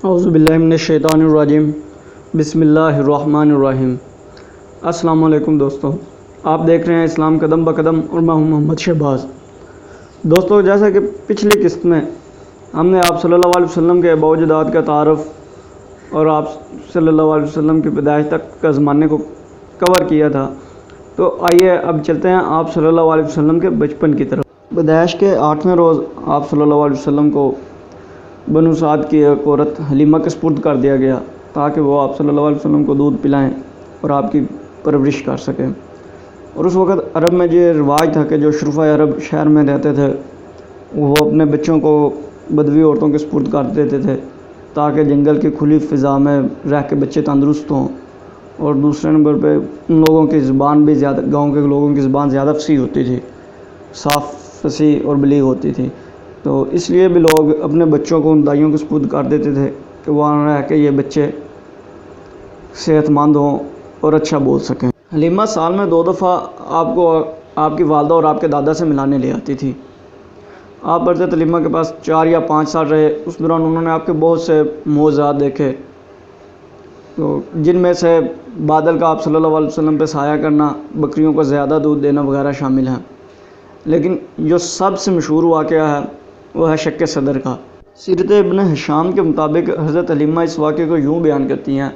اعوذ باللہ من الشیطان الرجیم بسم اللہ الرحمن الرحیم۔ السلام علیکم دوستو، آپ دیکھ رہے ہیں اسلام قدم بقدم اور میں ہوں محمد شہباز۔ دوستو، جیسا کہ پچھلی قسط میں ہم نے آپ صلی اللہ علیہ وسلم کے آباء و اجداد کا تعارف اور آپ صلی اللہ علیہ وسلم کی پیدائش تک کا زمانے کو کور کیا تھا، تو آئیے اب چلتے ہیں آپ صلی اللہ علیہ وسلم کے بچپن کی طرف۔ پیدائش کے 8ویں روز آپ صلی اللہ علیہ وسلم کو بنو سعد کی ایک عورت حلیمہ کے سپرد کر دیا گیا تاکہ وہ آپ صلی اللہ علیہ وسلم کو دودھ پلائیں اور آپ کی پرورش کر سکیں۔ اور اس وقت عرب میں یہ رواج تھا کہ جو شرفۂ عرب شہر میں رہتے تھے وہ اپنے بچوں کو بدوی عورتوں کے سپرد کر دیتے تھے تاکہ جنگل کی کھلی فضا میں رہ کے بچے تندرست ہوں۔ اور دوسرے نمبر پہ ان لوگوں کی زبان بھی زیادہ، گاؤں کے لوگوں کی زبان زیادہ فصیح ہوتی تھی، صاف فصیح اور بلیغ ہوتی تھی، تو اس لیے بھی لوگ اپنے بچوں کو ان دائیوں کے سپرد کر دیتے تھے کہ وہاں رہ کے یہ بچے صحت مند ہوں اور اچھا بول سکیں۔ حلیمہ سال میں 2 دفعہ آپ کو آپ کی والدہ اور آپ کے دادا سے ملانے لے آتی تھی۔ آپ حضرت حلیمہ کے پاس 4 یا 5 سال رہے۔ اس دوران انہوں نے آپ کے بہت سے معجزات دیکھے، تو جن میں سے بادل کا آپ صلی اللہ علیہ وسلم پہ سایہ کرنا، بکریوں کو زیادہ دودھ دینا وغیرہ شامل ہیں۔ لیکن جو سب سے مشہور واقعہ ہے وہ ہے شق صدر کا۔ سیرت ابن ہشام کے مطابق حضرت حلیمہ اس واقعے کو یوں بیان کرتی ہیں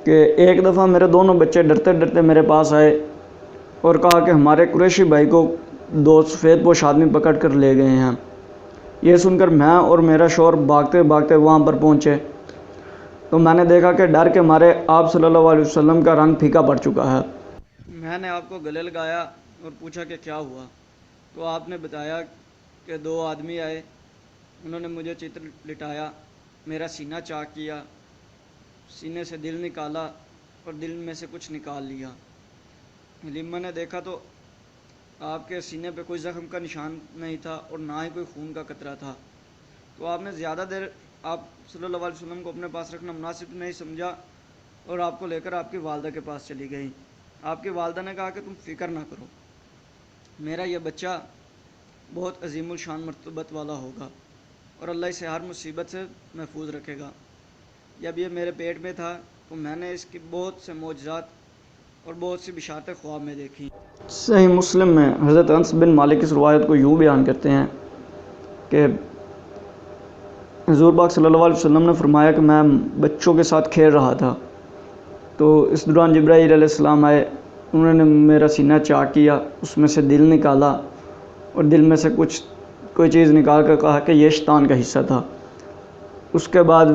کہ ایک دفعہ میرے دونوں بچے ڈرتے ڈرتے میرے پاس آئے اور کہا کہ ہمارے قریشی بھائی کو 2 سفید پوش آدمی پکڑ کر لے گئے ہیں۔ یہ سن کر میں اور میرا شوہر بھاگتے بھاگتے وہاں پر پہنچے تو میں نے دیکھا کہ ڈر کے مارے آپ صلی اللہ علیہ وسلم کا رنگ پھیکا پڑ چکا ہے۔ میں نے آپ کو گلے لگایا اور پوچھا کہ کیا ہوا، تو آپ نے بتایا کہ 2 آدمی آئے، انہوں نے مجھے چتر لٹایا، میرا سینہ چاک کیا، سینے سے دل نکالا اور دل میں سے کچھ نکال لیا۔ حلیمہ نے دیکھا تو آپ کے سینے پہ کوئی زخم کا نشان نہیں تھا اور نہ ہی کوئی خون کا قطرہ تھا، تو آپ نے زیادہ دیر آپ صلی اللہ علیہ وسلم کو اپنے پاس رکھنا مناسب نہیں سمجھا اور آپ کو لے کر آپ کی والدہ کے پاس چلی گئیں۔ آپ کی والدہ نے کہا کہ تم فکر نہ کرو، میرا یہ بچہ بہت عظیم الشان مرتبت والا ہوگا اور اللہ اسے ہر مصیبت سے محفوظ رکھے گا۔ جب یہ میرے پیٹ میں تھا تو میں نے اس کی بہت سے معجزات اور بہت سی بشارتیں خواب میں دیکھی۔ صحیح مسلم میں حضرت انس بن مالک اس روایت کو یوں بیان کرتے ہیں کہ حضور پاک صلی اللہ علیہ وسلم نے فرمایا کہ میں بچوں کے ساتھ کھیل رہا تھا، تو اس دوران جبرائیل علیہ السلام آئے، انہوں نے میرا سینہ چاک کیا، اس میں سے دل نکالا اور دل میں سے کوئی چیز نکال کر کہا کہ یہ شیطان کا حصہ تھا۔ اس کے بعد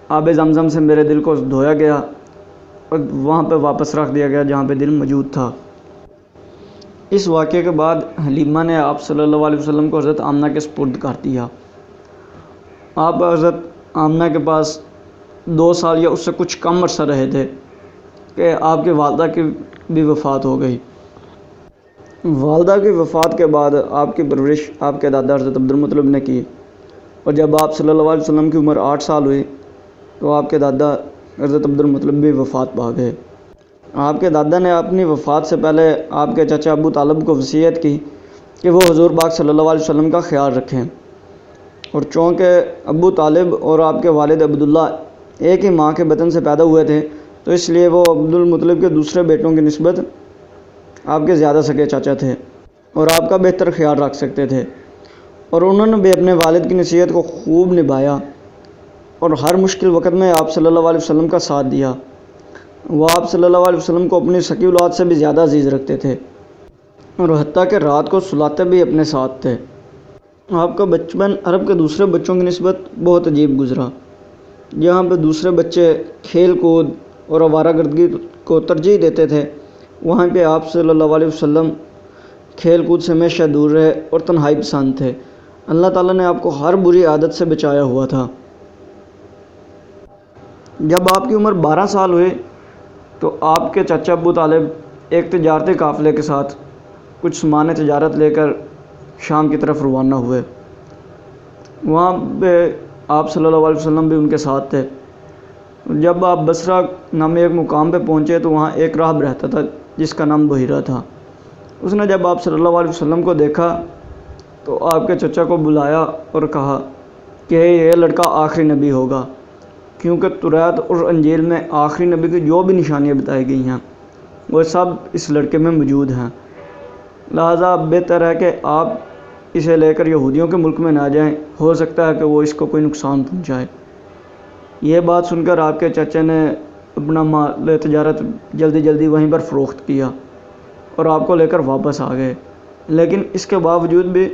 آب زمزم سے میرے دل کو دھویا گیا اور وہاں پہ واپس رکھ دیا گیا جہاں پہ دل موجود تھا۔ اس واقعے کے بعد حلیمہ نے آپ صلی اللہ علیہ وسلم کو حضرت آمنہ کے سپرد کر دیا۔ آپ حضرت آمنہ کے پاس 2 سال یا اس سے کچھ کم عرصہ رہے تھے کہ آپ کی والدہ کی بھی وفات ہو گئی۔ والدہ کی وفات کے بعد آپ کی پرورش آپ کے دادا حضرت عبد المطلب نے کی، اور جب آپ صلی اللہ علیہ وسلم کی عمر 8 سال ہوئی تو آپ کے دادا حضرت عبد المطلب بھی وفات پا گئے۔ آپ کے دادا نے اپنی وفات سے پہلے آپ کے چچا ابو طالب کو وصیت کی کہ وہ حضور پاک صلی اللہ علیہ وسلم کا خیال رکھیں، اور چونکہ ابو طالب اور آپ کے والد عبداللہ ایک ہی ماں کے بطن سے پیدا ہوئے تھے تو اس لیے وہ عبد المطلب کے دوسرے بیٹوں کی نسبت آپ کے زیادہ سگے چاچا تھے اور آپ کا بہتر خیال رکھ سکتے تھے، اور انہوں نے بھی اپنے والد کی نصیحت کو خوب نبھایا اور ہر مشکل وقت میں آپ صلی اللہ علیہ وسلم کا ساتھ دیا۔ وہ آپ صلی اللہ علیہ وسلم کو اپنی سکی اولاد سے بھی زیادہ عزیز رکھتے تھے اور حتیٰ کہ رات کو سلاتے بھی اپنے ساتھ تھے۔ آپ کا بچپن عرب کے دوسرے بچوں کی نسبت بہت عجیب گزرا، جہاں پہ دوسرے بچے کھیل کود اور آوارہ گردگی کو ترجیح دیتے تھے، وہاں پہ آپ صلی اللہ علیہ وسلم کھیل کود سے ہمیشہ دور رہے اور تنہائی پسند تھے۔ اللہ تعالیٰ نے آپ کو ہر بری عادت سے بچایا ہوا تھا۔ جب آپ کی عمر 12 سال ہوئی تو آپ کے چچا ابو طالب ایک تجارتی قافلے کے ساتھ کچھ سامان تجارت لے کر شام کی طرف روانہ ہوئے۔ وہاں پہ آپ صلی اللہ علیہ وسلم بھی ان کے ساتھ تھے۔ جب آپ بصرہ نامی ایک مقام پہ پہنچے تو وہاں ایک راہب رہتا تھا جس کا نام بحیرہ تھا۔ اس نے جب آپ صلی اللہ علیہ وسلم کو دیکھا تو آپ کے چچا کو بلایا اور کہا کہ یہ لڑکا آخری نبی ہوگا کیونکہ توریت اور انجیل میں آخری نبی کی جو بھی نشانیاں بتائی گئی ہیں وہ سب اس لڑکے میں موجود ہیں، لہذا بہتر ہے کہ آپ اسے لے کر یہودیوں کے ملک میں نہ جائیں، ہو سکتا ہے کہ وہ اس کو کوئی نقصان پہنچائے۔ یہ بات سن کر آپ کے چچا نے اپنا مال تجارت جلدی وہیں پر فروخت کیا اور آپ کو لے کر واپس آ گئے، لیکن اس کے باوجود بھی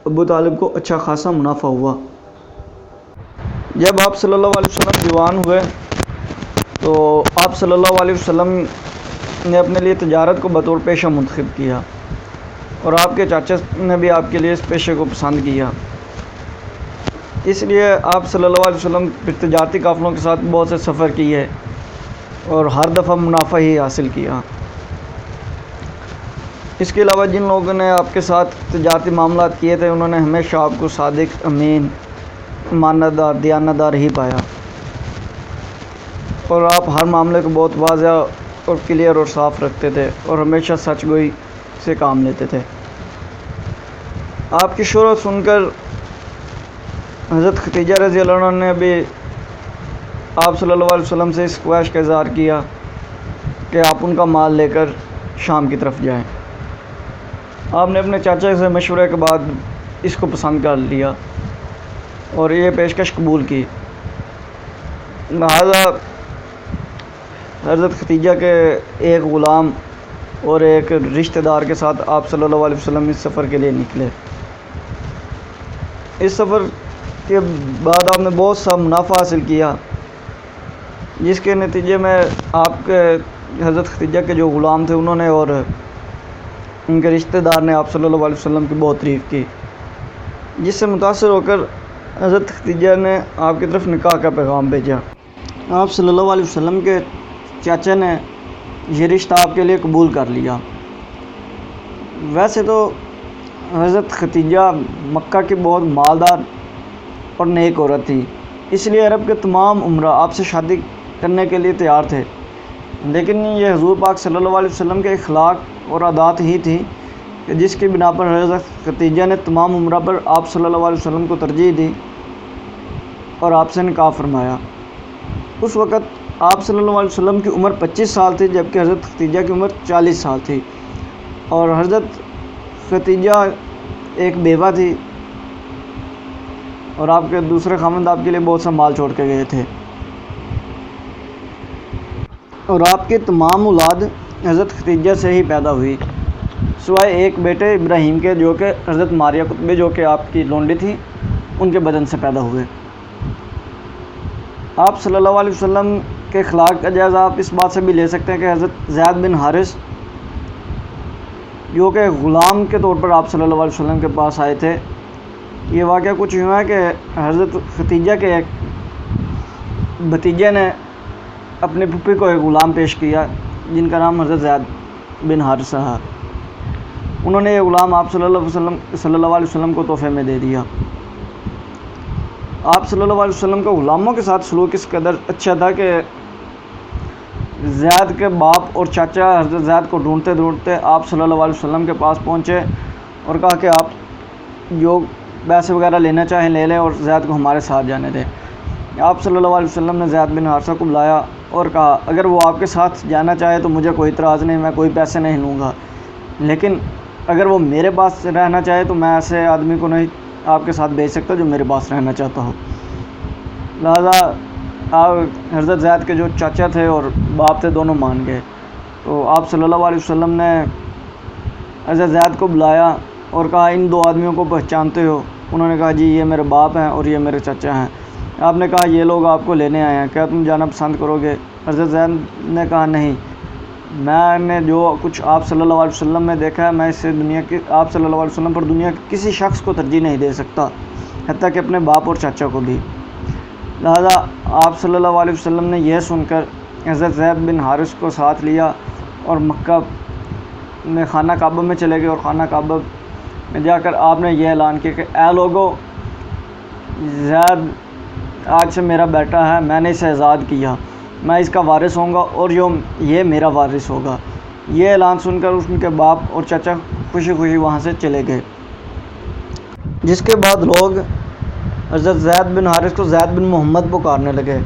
ابو طالب کو اچھا خاصا منافع ہوا۔ جب آپ صلی اللہ علیہ وسلم جوان ہوئے تو آپ صلی اللہ علیہ وسلم نے اپنے لیے تجارت کو بطور پیشہ منتخب کیا، اور آپ کے چاچا نے بھی آپ کے لیے اس پیشے کو پسند کیا، اس لیے آپ صلی اللہ علیہ وسلم تجارتی قافلوں کے ساتھ بہت سے سفر کیے اور ہر دفعہ منافع ہی حاصل کیا۔ اس کے علاوہ جن لوگوں نے آپ کے ساتھ تجارتی معاملات کیے تھے انہوں نے ہمیشہ آپ کو صادق، امین، امانتدار، دیانتدار ہی پایا، اور آپ ہر معاملے کو بہت واضح اور کلیئر اور صاف رکھتے تھے اور ہمیشہ سچ گوئی سے کام لیتے تھے۔ آپ کی شہرت سن کر حضرت ختیجہ رضی اللہ عنہ نے بھی آپ صلی اللہ علیہ وسلم سے اس خواہش کا اظہار کیا کہ آپ ان کا مال لے کر شام کی طرف جائیں۔ آپ نے اپنے چاچا سے مشورے کے بعد اس کو پسند کر لیا اور یہ پیشکش قبول کی، لہذا حضرت ختیجہ کے ایک غلام اور ایک رشتہ دار کے ساتھ آپ صلی اللہ علیہ وسلم اس سفر کے لیے نکلے۔ اس سفر کے بعد آپ نے بہت سا منافع حاصل کیا، جس کے نتیجے میں آپ کے حضرت ختیجہ کے جو غلام تھے انہوں نے اور ان کے رشتہ دار نے آپ صلی اللہ علیہ وسلم کی بہت تعریف کی، جس سے متاثر ہو کر حضرت ختیجہ نے آپ کی طرف نکاح کا پیغام بھیجا۔ آپ صلی اللہ علیہ وسلم کے چاچا نے یہ رشتہ آپ کے لیے قبول کر لیا۔ ویسے تو حضرت ختیجہ مکہ کی بہت مالدار اور نیک عورت تھی، اس لیے عرب کے تمام امراء آپ سے شادی کرنے کے لیے تیار تھے، لیکن یہ حضور پاک صلی اللہ علیہ وسلم کے اخلاق اور عادات ہی تھی کہ جس کی بنا پر حضرت ختیجہ نے تمام امراء پر آپ صلی اللہ علیہ وسلم کو ترجیح دی اور آپ سے نکاح فرمایا۔ اس وقت آپ صلی اللہ علیہ وسلم کی عمر 25 سال تھی، جبکہ حضرت ختیجہ کی عمر 40 سال تھی، اور حضرت ختیجہ ایک بیوہ تھی اور آپ کے دوسرے خاوند آپ کے لیے بہت سا مال چھوڑ کے گئے تھے، اور آپ کی تمام اولاد حضرت ختیجہ سے ہی پیدا ہوئی سوائے ایک بیٹے ابراہیم کے جو کہ حضرت ماریہ قطبی جو کہ آپ کی لونڈی تھی ان کے بدن سے پیدا ہوئے۔ آپ صلی اللہ علیہ وسلم کے اخلاق کا جائزہ آپ اس بات سے بھی لے سکتے ہیں کہ حضرت زید بن حارث جو کہ غلام کے طور پر آپ صلی اللہ علیہ وسلم کے پاس آئے تھے، یہ واقعہ کچھ یوں ہے کہ حضرت ختیجہ کے ایک بھتیجے نے اپنی پھوپھی کو ایک غلام پیش کیا جن کا نام حضرت زید بن حارثہ ہے۔ انہوں نے یہ غلام آپ صلی اللہ علیہ وسلم کو تحفے میں دے دیا۔ آپ صلی اللہ علیہ وسلم کا غلاموں کے ساتھ سلوک اس قدر اچھا تھا کہ زید کے باپ اور چاچا حضرت زید کو ڈھونڈتے ڈھونڈتے آپ صلی اللہ علیہ وسلم کے پاس پہنچے اور کہا کہ آپ جو پیسے وغیرہ لینا چاہیں لے لیں اور زید کو ہمارے ساتھ جانے دیں۔ آپ صلی اللہ علیہ وسلم نے زید بن حارثہ کو بلایا اور کہا اگر وہ آپ کے ساتھ جانا چاہے تو مجھے کوئی اعتراض نہیں، میں کوئی پیسے نہیں لوں گا، لیکن اگر وہ میرے پاس رہنا چاہے تو میں ایسے آدمی کو نہیں آپ کے ساتھ بھیج سکتا جو میرے پاس رہنا چاہتا ہو۔ لہذا آپ حضرت زید کے جو چاچا تھے اور باپ تھے دونوں مان گئے، تو آپ صلی اللہ علیہ وسلم نے حضرت زید کو بلایا اور کہا ان دو آدمیوں کو پہچانتے ہو؟ انہوں نے کہا جی یہ میرے باپ ہیں اور یہ میرے چچا ہیں۔ آپ نے کہا یہ لوگ آپ کو لینے آئے ہیں، کیا تم جانا پسند کرو گے؟ حضرت زید نے کہا نہیں، میں نے جو کچھ آپ صلی اللہ علیہ وسلم میں دیکھا ہے میں اس سے دنیا کی آپ صلی اللہ علیہ وسلم پر دنیا کے کسی شخص کو ترجیح نہیں دے سکتا، حتیٰ کہ اپنے باپ اور چاچا کو بھی۔ لہذا آپ صلی اللہ علیہ وسلم نے یہ سن کر حضرت زید بن حارث کو ساتھ لیا اور مکہ میں خانہ کعبہ میں چلے گئے، اور خانہ کعبہ میں جا کر آپ نے یہ اعلان کیا کہ اے لوگو، زید آج سے میرا بیٹا ہے، میں نے اسے آزاد کیا، میں اس کا وارث ہوں گا اور یہ میرا وارث ہوگا۔ یہ اعلان سن کر ان کے باپ اور چچا خوشی خوشی وہاں سے چلے گئے، جس کے بعد لوگ حضرت زید بن حارث کو زید بن محمد پکارنے لگے،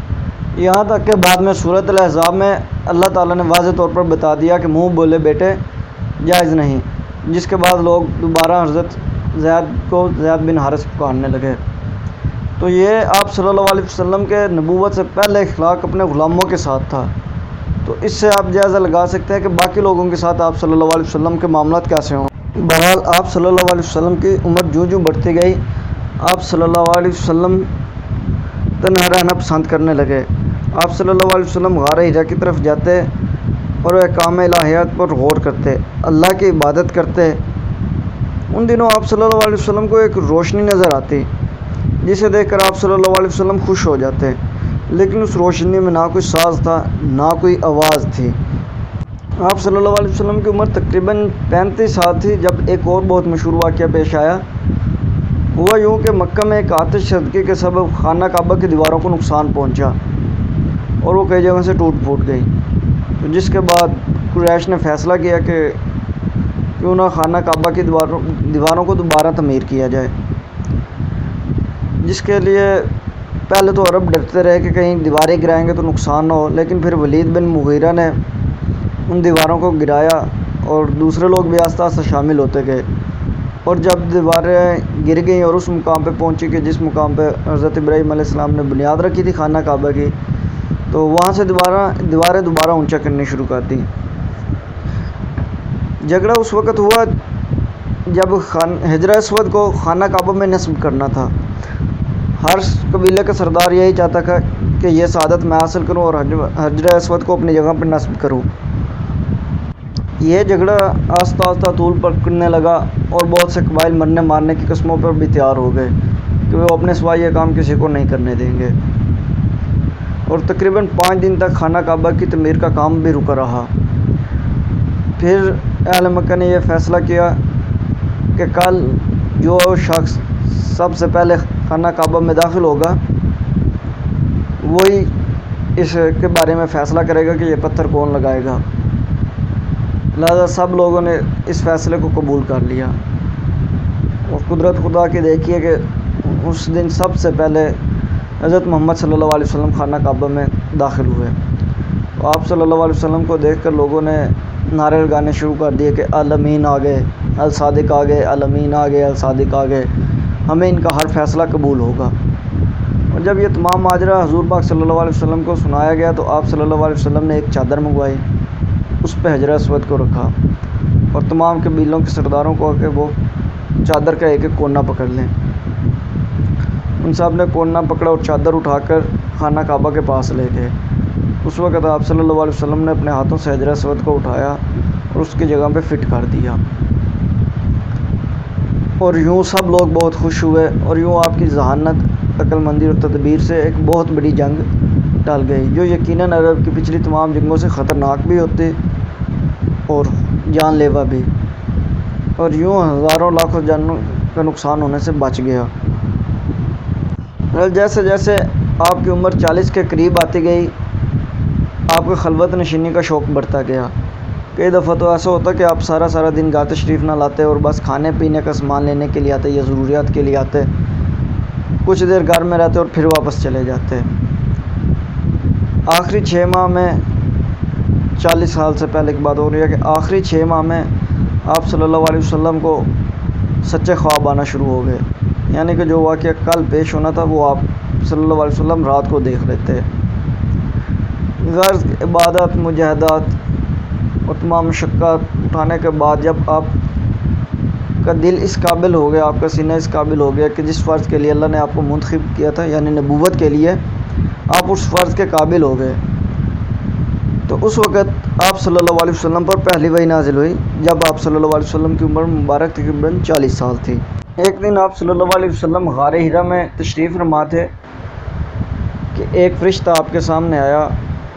یہاں تک کہ بعد میں سورۃ الاحزاب میں اللہ تعالیٰ نے واضح طور پر بتا دیا کہ منہ بولے بیٹے جائز نہیں، جس کے بعد لوگ دوبارہ حضرت زید بن حارث پکارنے لگے۔ تو یہ آپ صلی اللہ علیہ وسلم کے نبوت سے پہلے اخلاق اپنے غلاموں کے ساتھ تھا۔ تو اس سے آپ جائزہ لگا سکتے ہیں کہ باقی لوگوں کے ساتھ آپ صلی اللہ علیہ وسلم کے معاملات کیسے ہوں۔ بہرحال آپ صلی اللہ علیہ وسلم کی عمر جوں بڑھتی گئی، آپ صلی اللہ علیہ وسلم تنہا رہنا پسند کرنے لگے۔ آپ صلی اللہ علیہ وسلم غار حرا کی طرف جاتے اور احکام الہیات پر غور کرتے، اللہ کی عبادت کرتے۔ ان دنوں آپ صلی اللہ علیہ وسلم کو ایک روشنی نظر آتی جسے دیکھ کر آپ صلی اللہ علیہ وسلم خوش ہو جاتے، لیکن اس روشنی میں نہ کوئی ساز تھا نہ کوئی آواز تھی۔ آپ صلی اللہ علیہ وسلم کی عمر تقریباً 35 سال تھی جب ایک اور بہت مشہور واقعہ پیش آیا۔ ہوا یوں کہ مکہ میں ایک آتش زدگی کے سبب خانہ کعبہ کی دیواروں کو نقصان پہنچا اور وہ کئی جگہ سے ٹوٹ پھوٹ گئی، تو جس کے بعد قریش نے فیصلہ کیا کہ کیوں نہ خانہ کعبہ کی دیواروں کو دوبارہ تعمیر کیا جائے، جس کے لیے پہلے تو عرب ڈرتے رہے کہ کہیں دیواریں گرائیں گے تو نقصان نہ ہو، لیکن پھر ولید بن مغیرہ نے ان دیواروں کو گرایا اور دوسرے لوگ بھی آہستہ آہستہ شامل ہوتے گئے، اور جب دیواریں گر گئیں اور اس مقام پہ پہنچی کہ جس مقام پہ حضرت ابراہیم علیہ السلام نے بنیاد رکھی تھی خانہ کعبہ کی، تو وہاں سے دیواریں دوبارہ اونچا کرنی شروع کر دی۔ جھگڑا اس وقت ہوا جب حجر اسود کو خانہ کعبہ میں نصب کرنا تھا۔ ہر قبیلے کا سردار یہی چاہتا تھا کہ یہ سعادت میں حاصل کروں اور حجر اسود کو اپنی جگہ پر نصب کروں۔ یہ جھگڑا آہستہ آہستہ طول پکڑنے لگا اور بہت سے قبائل مرنے مارنے کی قسموں پر بھی تیار ہو گئے کہ وہ اپنے سوا یہ کام کسی کو نہیں کرنے دیں گے، اور تقریباً 5 دن تک خانہ کعبہ کی تعمیر کا کام بھی رکا رہا۔ پھر اہل مکہ نے یہ فیصلہ کیا کہ کل جو شخص سب سے پہلے خانہ کعبہ میں داخل ہوگا وہی اس کے بارے میں فیصلہ کرے گا کہ یہ پتھر کون لگائے گا۔ لہذا سب لوگوں نے اس فیصلے کو قبول کر لیا، اور قدرت خدا کی دیکھیے کہ اس دن سب سے پہلے حضرت محمد صلی اللہ علیہ وسلم خانہ کعبہ میں داخل ہوئے۔ تو آپ صلی اللہ علیہ وسلم کو دیکھ کر لوگوں نے نعرے لگانے شروع کر دیے کہ الامین آ گئے، الصادق آ گئے، الامین آ گئے، الصادق آ گئے، ہمیں ان کا ہر فیصلہ قبول ہوگا۔ اور جب یہ تمام ماجرا حضور پاک صلی اللہ علیہ وسلم کو سنایا گیا تو آپ صلی اللہ علیہ وسلم نے ایک چادر منگوائی، اس پہ حجر اسود کو رکھا اور تمام قبیلوں کے سرداروں کو کہ وہ چادر کا ایک ایک کونا پکڑ لیں۔ ان سب نے کونا پکڑا اور چادر اٹھا کر خانہ کعبہ کے پاس لے گئے۔ اس وقت آپ صلی اللہ علیہ وسلم نے اپنے ہاتھوں سے حجر اسود کو اٹھایا اور اس کی جگہ پہ فٹ کر دیا، اور یوں سب لوگ بہت خوش ہوئے، اور یوں آپ کی ذہانت، عقل مندی اور تدبیر سے ایک بہت بڑی جنگ ٹل گئی، جو یقیناً عرب کی پچھلی تمام جنگوں سے خطرناک بھی ہوتی اور جان لیوا بھی، اور یوں ہزاروں لاکھوں جانوں کا نقصان ہونے سے بچ گیا۔ جیسے جیسے آپ کی عمر 40 کے قریب آتی گئی، آپ کا خلوت نشینی کا شوق بڑھتا گیا۔ کئی دفعہ تو ایسا ہوتا کہ آپ سارا دن گھر تشریف نہ لاتے اور بس کھانے پینے کا سامان لینے کے لیے آتے یا ضروریات کے لیے آتے، کچھ دیر گھر میں رہتے اور پھر واپس چلے جاتے۔ آخری 6 ماہ میں 40 سال سے پہلے کی بات ہو رہی ہے کہ آخری 6 ماہ میں آپ صلی اللہ علیہ وسلم کو سچے خواب آنا شروع ہو گئے، یعنی کہ جو واقعہ کل پیش ہونا تھا وہ آپ صلی اللہ علیہ وسلم رات کو دیکھ لیتے۔ غرض عبادت، مجاہدات اور تمام مشقات اٹھانے کے بعد جب آپ کا دل اس قابل ہو گیا، آپ کا سینہ اس قابل ہو گیا کہ جس فرض کے لیے اللہ نے آپ کو منتخب کیا تھا یعنی نبوت کے لیے، آپ اس فرض کے قابل ہو گئے، تو اس وقت آپ صلی اللہ علیہ وسلم پر پہلی وحی نازل ہوئی جب آپ صلی اللہ علیہ وسلم کی عمر مبارک تقریباً 40 سال تھی۔ ایک دن آپ صلی اللہ علیہ وسلم غار حرا میں تشریف فرما تھے کہ ایک فرشتہ آپ کے سامنے آیا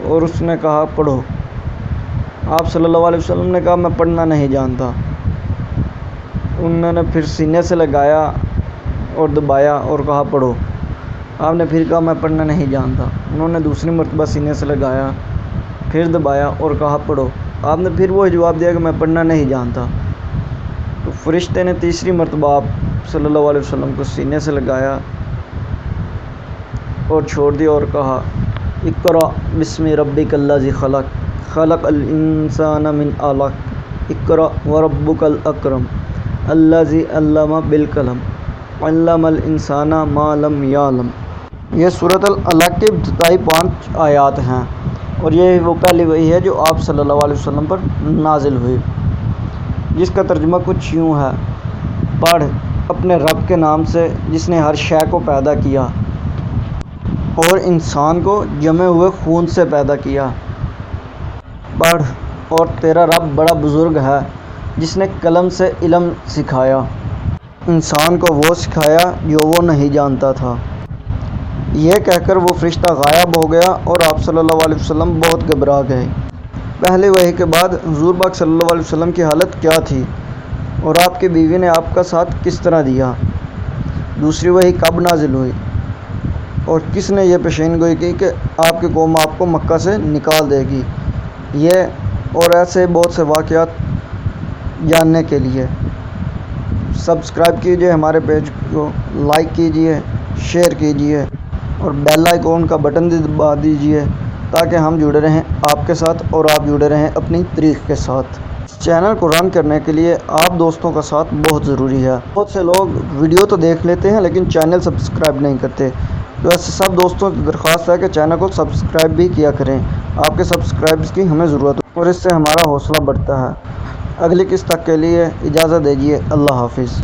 اور اس نے کہا پڑھو۔ آپ صلی اللہ علیہ وسلم نے کہا میں پڑھنا نہیں جانتا۔ انہوں نے پھر سینے سے لگایا اور دبایا اور کہا پڑھو۔ آپ نے پھر کہا میں پڑھنا نہیں جانتا۔ انہوں نے دوسری مرتبہ سینے سے لگایا، پھر دبایا اور کہا پڑھو۔ آپ نے پھر وہی جواب دیا کہ میں پڑھنا نہیں جانتا۔ تو فرشتے نے تیسری مرتبہ آپ صلی اللہ علیہ وسلم کو سینے سے لگایا اور چھوڑ دیا اور کہا اقرأ بسم ربک الذی خلق خلق الانسان من علق اقرأ وربک الاکرم الذی علم بالقلم علم الانسان ما لم یعلم۔ یہ سورۃ العلق کے ابتدائی 5 آیات ہیں اور یہ وہ پہلی وحی ہے جو آپ صلی اللہ علیہ وسلم پر نازل ہوئی، جس کا ترجمہ کچھ یوں ہے: پڑھ اپنے رب کے نام سے جس نے ہر شے کو پیدا کیا اور انسان کو جمے ہوئے خون سے پیدا کیا۔ پڑھ اور تیرا رب بڑا بزرگ ہے جس نے قلم سے علم سکھایا، انسان کو وہ سکھایا جو وہ نہیں جانتا تھا۔ یہ کہہ کر وہ فرشتہ غائب ہو گیا اور آپ صلی اللہ علیہ وسلم بہت گھبرا گئے۔ پہلی وحی کے بعد حضور پاک صلی اللہ علیہ وسلم کی حالت کیا تھی اور آپ کی بیوی نے آپ کا ساتھ کس طرح دیا؟ دوسری وحی کب نازل ہوئی اور کس نے یہ پیشین گوئی کی کہ آپ کی قوم آپ کو مکہ سے نکال دے گی؟ یہ اور ایسے بہت سے واقعات جاننے کے لیے سبسکرائب کیجئے، ہمارے پیج کو لائک کیجئے، شیئر کیجئے اور بیل آئیکن کا بٹن دبا دیجئے تاکہ ہم جڑے رہیں آپ کے ساتھ اور آپ جڑے رہیں اپنی تاریخ کے ساتھ۔ چینل کو رن کرنے کے لیے آپ دوستوں کا ساتھ بہت ضروری ہے۔ بہت سے لوگ ویڈیو تو دیکھ لیتے ہیں لیکن چینل سبسکرائب نہیں کرتے، تو ایسے سب دوستوں کی درخواست ہے کہ چینل کو سبسکرائب بھی کیا کریں۔ آپ کے سبسکرائبز کی ہمیں ضرورت ہے اور اس سے ہمارا حوصلہ بڑھتا ہے۔ اگلی قسط تک کے لیے اجازت دیجیے۔ اللہ حافظ۔